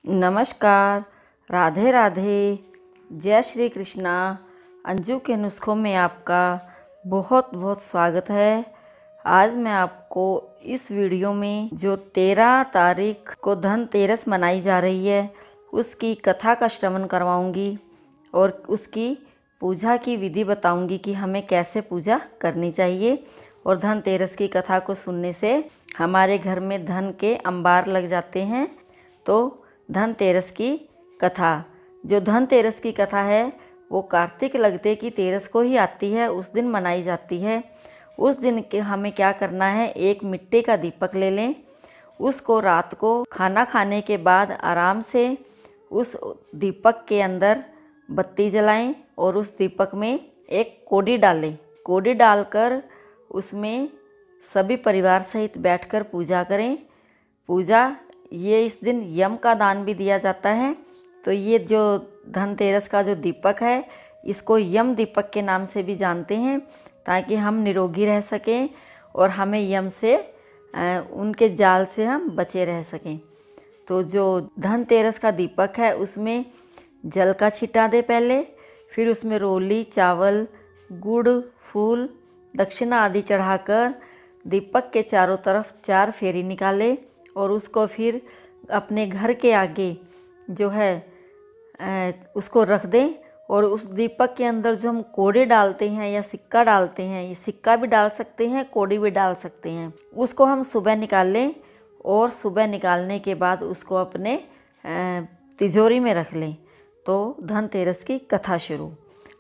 नमस्कार, राधे राधे, जय श्री कृष्णा। अंजू के नुस्खों में आपका बहुत बहुत स्वागत है। आज मैं आपको इस वीडियो में जो 13 तारीख को धनतेरस मनाई जा रही है उसकी कथा का श्रवण करवाऊंगी और उसकी पूजा की विधि बताऊंगी कि हमें कैसे पूजा करनी चाहिए। और धनतेरस की कथा को सुनने से हमारे घर में धन के अंबार लग जाते हैं। तो धनतेरस की कथा, जो धनतेरस की कथा है वो कार्तिक लगते की तेरस को ही आती है, उस दिन मनाई जाती है। उस दिन के हमें क्या करना है, एक मिट्टी का दीपक ले लें, उसको रात को खाना खाने के बाद आराम से उस दीपक के अंदर बत्ती जलाएं और उस दीपक में एक कोडी डालें। कोडी डालकर उसमें सभी परिवार सहित बैठकर पूजा करें। पूजा ये इस दिन यम का दान भी दिया जाता है। तो ये जो धनतेरस का जो दीपक है इसको यम दीपक के नाम से भी जानते हैं, ताकि हम निरोगी रह सकें और हमें यम से उनके जाल से हम बचे रह सकें। तो जो धनतेरस का दीपक है उसमें जल का छिटा दे पहले, फिर उसमें रोली, चावल, गुड़, फूल, दक्षिणा आदि चढ़ाकर दीपक के चारों तरफ 4 फेरी निकाले और उसको फिर अपने घर के आगे जो है उसको रख दें। और उस दीपक के अंदर जो हम कोड़े डालते हैं या सिक्का डालते हैं, ये सिक्का भी डाल सकते हैं, कोड़ी भी डाल सकते हैं, उसको हम सुबह निकाल लें और सुबह निकालने के बाद उसको अपने तिजोरी में रख लें। तो धनतेरस की कथा शुरू।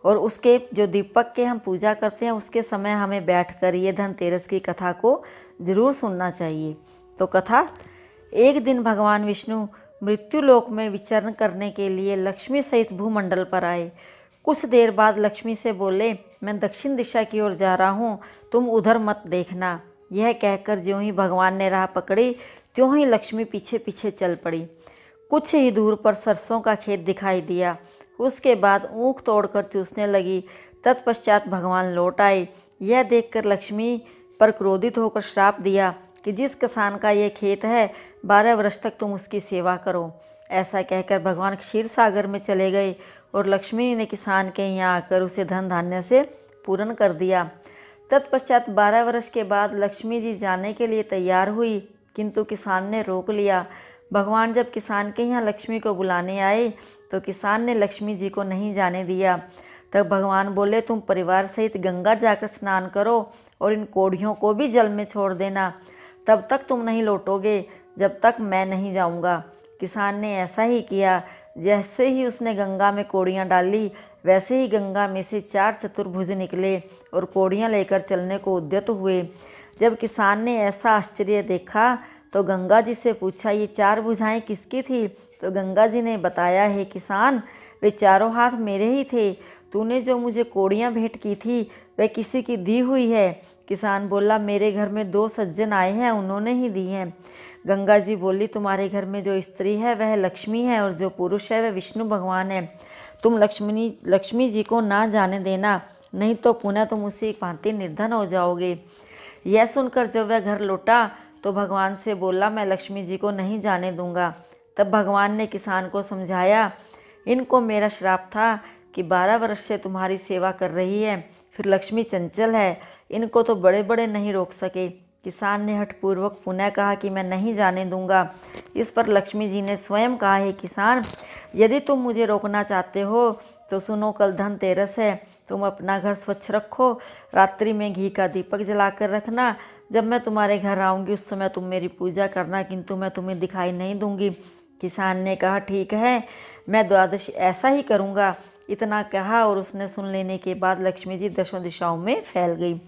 और उसके जो दीपक के हम पूजा करते हैं उसके समय हमें बैठकर ये धनतेरस की कथा को ज़रूर सुनना चाहिए। तो कथा, एक दिन भगवान विष्णु मृत्युलोक में विचरण करने के लिए लक्ष्मी सहित भूमंडल पर आए। कुछ देर बाद लक्ष्मी से बोले, मैं दक्षिण दिशा की ओर जा रहा हूँ, तुम उधर मत देखना। यह कहकर ज्यों ही भगवान ने राह पकड़ी त्यों ही लक्ष्मी पीछे पीछे चल पड़ी। कुछ ही दूर पर सरसों का खेत दिखाई दिया। उसके बाद ऊख तोड़कर चूसने लगी। तत्पश्चात भगवान लौट आए। यह देखकर लक्ष्मी पर क्रोधित होकर श्राप दिया कि जिस किसान का ये खेत है 12 वर्ष तक तुम उसकी सेवा करो। ऐसा कहकर भगवान क्षीर सागर में चले गए और लक्ष्मी ने किसान के यहाँ आकर उसे धन धान्य से पूर्ण कर दिया। तत्पश्चात 12 वर्ष के बाद लक्ष्मी जी जाने के लिए तैयार हुई, किंतु किसान ने रोक लिया। भगवान जब किसान के यहाँ लक्ष्मी को बुलाने आए तो किसान ने लक्ष्मी जी को नहीं जाने दिया। तब भगवान बोले, तुम परिवार सहित गंगा जाकर स्नान करो और इन कोड़ियों को भी जल में छोड़ देना, तब तक तुम नहीं लौटोगे जब तक मैं नहीं जाऊंगा। किसान ने ऐसा ही किया। जैसे ही उसने गंगा में कोड़ियाँ डाली वैसे ही गंगा में से 4 चतुर्भुज निकले और कोड़ियाँ लेकर चलने को उद्यत हुए। जब किसान ने ऐसा आश्चर्य देखा तो गंगा जी से पूछा, ये 4 भुजाएं किसकी थी? तो गंगा जी ने बताया, है किसान, वे चारों हाथ मेरे ही थे। तूने जो मुझे कोड़ियाँ भेंट की थी वह किसी की दी हुई है। किसान बोला, मेरे घर में 2 सज्जन आए हैं, उन्होंने ही दी हैं। गंगा जी बोली, तुम्हारे घर में जो स्त्री है वह लक्ष्मी है और जो पुरुष है वह विष्णु भगवान है। तुम लक्ष्मी जी को ना जाने देना, नहीं तो पुनः तुम उसी भांति निर्धन हो जाओगे। यह सुनकर जब वह घर लौटा तो भगवान से बोला, मैं लक्ष्मी जी को नहीं जाने दूंगा। तब भगवान ने किसान को समझाया, इनको मेरा श्राप था कि 12 वर्ष से तुम्हारी सेवा कर रही है, फिर लक्ष्मी चंचल है, इनको तो बड़े बड़े नहीं रोक सके। किसान ने हठपूर्वक पुनः कहा कि मैं नहीं जाने दूंगा। इस पर लक्ष्मी जी ने स्वयं कहा, है किसान, यदि तुम मुझे रोकना चाहते हो तो सुनो, कल धनतेरस है, तुम अपना घर स्वच्छ रखो, रात्रि में घी का दीपक जलाकर रखना। जब मैं तुम्हारे घर आऊँगी उस समय तुम मेरी पूजा करना, किंतु मैं तुम्हें दिखाई नहीं दूंगी। किसान ने कहा, ठीक है, मैं द्वादशी ऐसा ही करूँगा। इतना कहा और उसने सुन लेने के बाद लक्ष्मी जी 10 दिशाओं में फैल गई।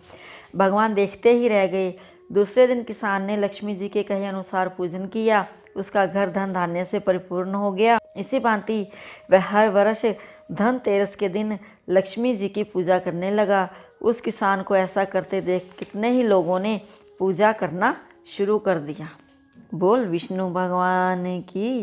भगवान देखते ही रह गए। दूसरे दिन किसान ने लक्ष्मी जी के कहे अनुसार पूजन किया। उसका घर धन धान्य से परिपूर्ण हो गया। इसी भांति वह हर वर्ष धनतेरस के दिन लक्ष्मी जी की पूजा करने लगा। उस किसान को ऐसा करते देख कितने ही लोगों ने पूजा करना शुरू कर दिया। बोल विष्णु भगवान की।